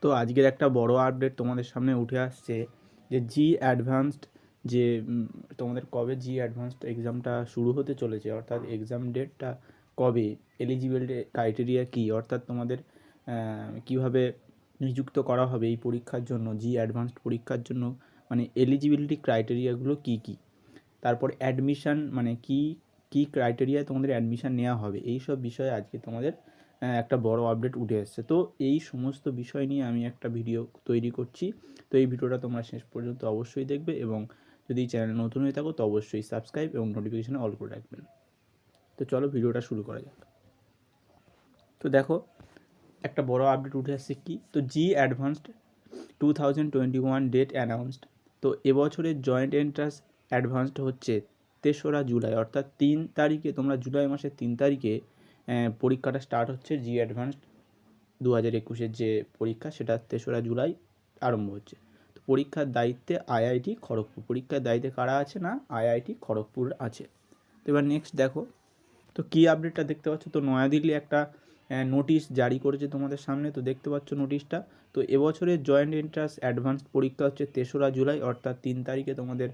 তো আজকের একটা বড় আপডেট তোমাদের সামনে উঠে আসছে যে জি অ্যাডভান্সড যে তোমাদের কবে জি অ্যাডভান্সড এক্সামটা শুরু হতে চলেছে, অর্থাৎ এক্সাম ডেটটা কবে, এলিজিবিলিটি ক্রাইটেরিয়া কী, অর্থাৎ তোমাদের কীভাবে নিযুক্ত করা হবে এই পরীক্ষার জন্য, জি অ্যাডভান্সড পরীক্ষার জন্য, মানে এলিজিবিলিটি ক্রাইটেরিয়াগুলো কী কী, তারপর অ্যাডমিশান মানে কী কী ক্রাইটেরিয়ায় তোমাদের অ্যাডমিশান নেওয়া হবে, এই সব বিষয়ে আজকে তোমাদের একটা বড় আপডেট উঠে এসেছে। তো এই সমস্ত বিষয় নিয়ে আমি একটা ভিডিও তৈরি করছি। তো এই ভিডিওটা তোমরা শেষ পর্যন্ত অবশ্যই দেখবে, এবং যদি চ্যানেল নতুন হয়ে থাকো তো অবশ্যই সাবস্ক্রাইব এবং নোটিফিকেশানে অল করে রাখবেন। তো চলো ভিডিওটা শুরু করা যাক। তো দেখো একটা বড় আপডেট উঠে আসছে কি, তো জি অ্যাডভান্সড 2021 ডেট অ্যানাউন্সড। তো এবছরের জয়েন্ট এন্ট্রান্স অ্যাডভান্সড হচ্ছে 3রা জুলাই, অর্থাৎ 3 তারিখে, তোমরা জুলাই মাসের 3 তারিখে পরীক্ষাটা স্টার্ট হচ্ছে। জি অ্যাডভান্সড 2021-এর যে পরীক্ষা সেটা 3রা জুলাই আরম্ভ হচ্ছে। তো পরীক্ষার দায়িত্বে আইআইটি খড়গপুর। পরীক্ষার দায়িত্বে কারা আছে না, আইআইটি খড়গপুর আছে। তো এবার নেক্সট দেখো, তো কী আপডেটটা দেখতে পাচ্ছ, তো নয়াদিল্লি একটা নোটিশ জারি করেছে তোমাদের সামনে। তো দেখতে পাচ্ছ নোটিশটা। তো এবছরের জয়েন্ট এন্ট্রান্স অ্যাডভান্স পরীক্ষা হচ্ছে 3রা জুলাই, অর্থাৎ 3 তারিখে তোমাদের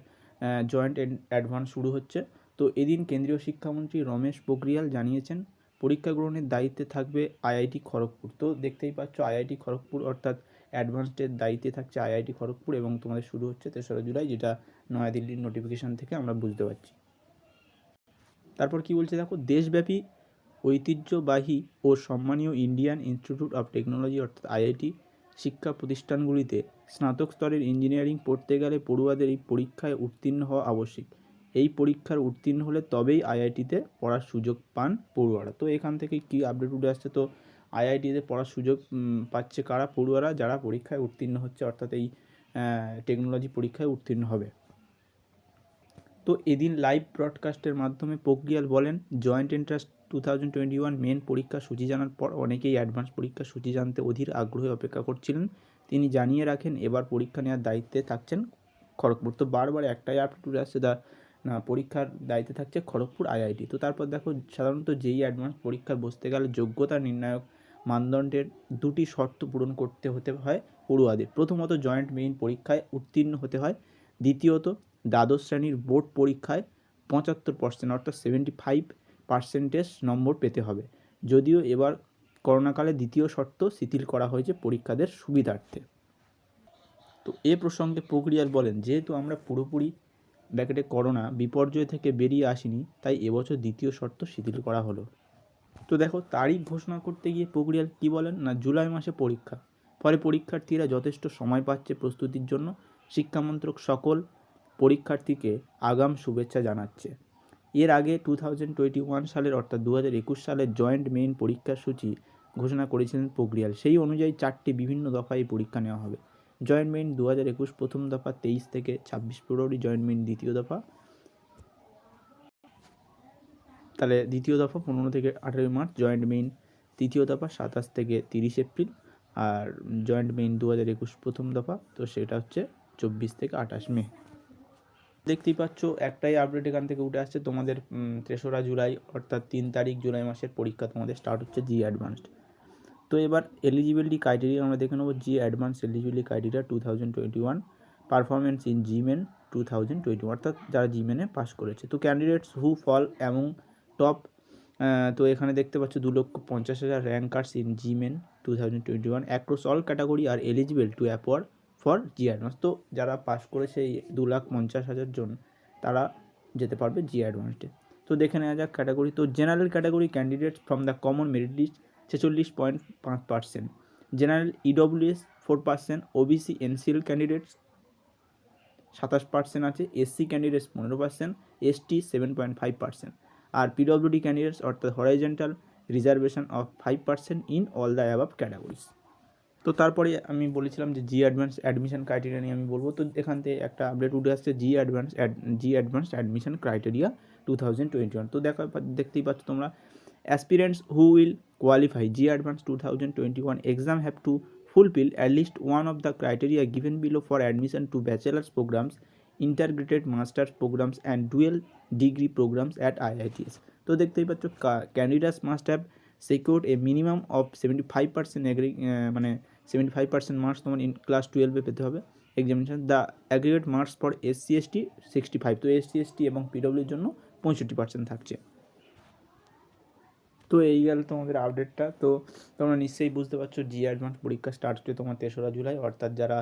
জয়েন্ট অ্যাডভান্স শুরু হচ্ছে। তো এদিন কেন্দ্রীয় শিক্ষামন্ত্রী রমেশ পোখরিয়াল জানিয়েছেন পরীক্ষা গ্রহণের দায়িত্বে থাকবে আইআইটি খড়গপুর। তো দেখতেই পাচ্ছ আইআইটি খড়গপুর, অর্থাৎ অ্যাডভান্সডের দায়িত্বে থাকছে আইআইটি খড়গপুর, এবং তোমাদের শুরু হচ্ছে 3রা জুলাই, যেটা নয়াদিল্লির নোটিফিকেশান থেকে আমরা বুঝতে পারছি। তারপর কি বলছে দেখো, দেশব্যাপী ঐতিহ্যবাহী ও সম্মানীয় ইন্ডিয়ান ইনস্টিটিউট অফ টেকনোলজি অর্থাৎ আইআইটি শিক্ষা প্রতিষ্ঠানগুলিতে স্নাতক স্তরের ইঞ্জিনিয়ারিং পড়তে গেলে পড়ুয়াদের এই পরীক্ষায় উত্তীর্ণ হওয়া আবশ্যিক। এই পরীক্ষার উত্তীর্ণ হলে তবেই আইআইটিতে পড়ার সুযোগ পান পড়ুয়ারা। তো এখান থেকে কি আপডেট উঠে আসছে, তো আইআইটিতে পড়ার সুযোগ পাচ্ছে কারা, পড়ুয়ারা যারা পরীক্ষায় উত্তীর্ণ হচ্ছে, অর্থাৎ এই টেকনোলজি পরীক্ষায় উত্তীর্ণ হবে। তো এদিন লাইভ ব্রডকাস্টের মাধ্যমে পোখরিয়াল বলেন, জয়েন্ট এন্ট্রান্স 2021 মেন পরীক্ষার সূচি জানার পর অনেকেই অ্যাডভান্স পরীক্ষার সূচি জানতে অধীর আগ্রহে অপেক্ষা করছিলেন। তিনি জানিয়ে রাখেন এবার পরীক্ষা নেওয়ার দায়িত্বে থাকছেন খড়গপুর। তো বারবার একটাই আপডেট উঠে আসছে, না পরীক্ষার দায়িত্বে থাকছে খড়গপুর আইআইটি। তো তারপর দেখো, সাধারণত যেই অ্যাডভান্স পরীক্ষায় বসতে গেলে যোগ্যতা নির্ণায়ক মানদণ্ডের 2টি শর্ত পূরণ করতে হতে হয় পড়ুয়াদের। প্রথমত জয়েন্ট মেইন পরীক্ষায় উত্তীর্ণ হতে হয়, দ্বিতীয়ত দ্বাদশ শ্রেণীর বোর্ড পরীক্ষায় 75% অর্থাৎ 75% নম্বর পেতে হবে। যদিও এবার করোনাকালে দ্বিতীয় শর্ত শিথিল করা হয়েছে পরীক্ষাদের সুবিধার্থে। তো এ প্রসঙ্গে পোখরিয়াল বলেন, যেহেতু আমরা পুরোপুরি ব্র্যাকেটে করোনা বিপর্যয় থেকে বেরিয়ে আসিনি, তাই এবছর দ্বিতীয় শর্ত শিথিল করা হলো। তো দেখো তারিখ ঘোষণা করতে গিয়ে পোখরিয়াল কী বলেন, না জুলাই মাসে পরীক্ষা, ফলে পরীক্ষার্থীরা যথেষ্ট সময় পাচ্ছে প্রস্তুতির জন্য। শিক্ষামন্ত্রক সকল পরীক্ষার্থীকে আগাম শুভেচ্ছা জানাচ্ছে। এর আগে 2021 সালের অর্থাৎ 2021 সালের জয়েন্ট মেইন পরীক্ষার সূচি ঘোষণা করেছিলেন পোখরিয়াল। সেই অনুযায়ী 4টি বিভিন্ন দফায় এই পরীক্ষা নেওয়া হবে। জয়েন্ট মেইন 2021 প্রথম দফা 23 থেকে 26 ফেব্রুয়ারি, জয়েন্ট মেইন দ্বিতীয় দফা, তাহলে দ্বিতীয় দফা 15 থেকে 18 মার্চ, জয়েন্ট মেইন তৃতীয় দফা 27 থেকে 30 এপ্রিল, আর জয়েন্ট মেইন 2021 প্রথম দফা তো সেটা হচ্ছে 24 থেকে 28 মে। দেখতেই পাচ্ছ একটাই আপডেট এখান থেকে উঠে আসছে, তোমাদের 3রা জুলাই অর্থাৎ 3 তারিখ জুলাই মাসের পরীক্ষা তোমাদের স্টার্ট হচ্ছে জি অ্যাডভান্সড। তো এবার এলিজিবিলিটি ক্রাইটেরিয়া আমরা দেখে নেবো। JEE advance eligibility criteria 2021, performance in JEE Main 2021, অর্থাৎ যারা জিমেনে পাস করেছে। তো candidates who fall among top, তো এখানে দেখতে পাচ্ছ 2,50,000 rankers in JEE Main 2021 across all category আর eligible to appear for JEE advance. তো যারা পাস করেছে এই 2,50,000 জন তারা যেতে পারবে জি অ্যাডভান্সডে। তো দেখে নেওয়া যাক ক্যাটাগরি। তো general category candidates from the common merit list 46.5%, general EWS 4%, OBC NCL candidates 27% আছে, এসসি ক্যান্ডিডেটস 15%, এসটি 7.5%, আর পিডব্লিউডি ক্যান্ডিডেটস অর্থাৎ horizontal reservation of 5% in all the above categories. তো তারপরে আমি বলেছিলাম যে জি অ্যাডভান্স অ্যাডমিশন ক্রাইটেরিয়া নিয়ে আমি বলবো। তো এখান থেকে একটা আপডেট উঠে আসছে, জি অ্যাডভান্স অ্যাডমিশন ক্রাইটেরিয়া 2021। তো দেখতেই পাচ্ছ তোমরা, aspirants who will qualify G Advance 2021 exam have to fulfill at least one of the criteria given below for admission to bachelor's programs, integrated master's programs and dual degree programs at IITs. তো দেখতেই পাচ্ছ candidates must have secured a minimum of 75% মানে 75% marks তোমার class 12-এ পেতে হবে examination. The aggregate marks for SC ST 65, তো SC ST এবং PWর জন্য 65% থাকছে। তো এই গেল তোমাদের আপডেটটা। তো তোমরা নিশ্চয়ই বুঝতে পারছো অ্যাডভান্স পরীক্ষা স্টার্ট হচ্ছে তোমার 3রা জুলাই, অর্থাৎ যারা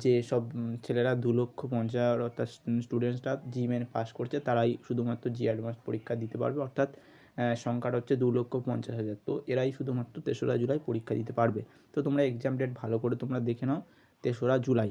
যে সব ছেলেরা 2,50,000 অর্থাৎ স্টুডেন্টসরা মেন পাস করছে তারাই শুধুমাত্র অ্যাডভান্স পরীক্ষা দিতে পারবে, অর্থাৎ সংখ্যাটা হচ্ছে 2,50,000। তো এরাই শুধুমাত্র 3রা জুলাই পরীক্ষা দিতে পারবে। তো তোমরা এক্সাম ডেট ভালো করে তোমরা দেখে নাও, 3রা জুলাই।